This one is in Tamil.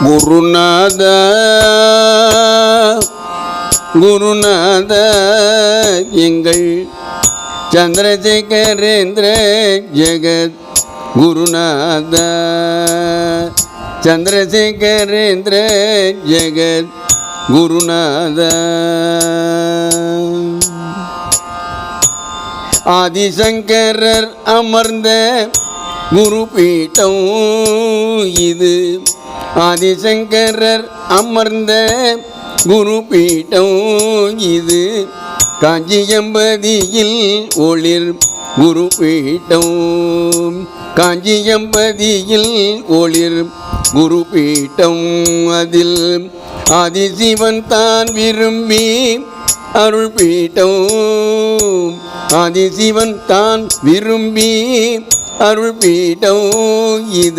குருநாத குருநாத எங்கள் சந்திரசேகரேந்திர ஜெகத் குருநாத சந்திரசேகரேந்திர ஜெகத் குருநாத ஆதிசங்கரர் அமர்ந்த குருபீட்டம் இது. ஆதிசங்கரர் அமர்ந்த குருபீட்டம் இது. காஞ்சியம்பதியில் ஒளிர் குருபீட்டம். காஞ்சியம்பதியில் ஒளிர் குருபீட்டம். அதில் ஆதிசிவன் தான் விரும்பி அருள் பீட்டம். ஆதிசிவன் தான் விரும்பி அருள் பீட்டம் இது.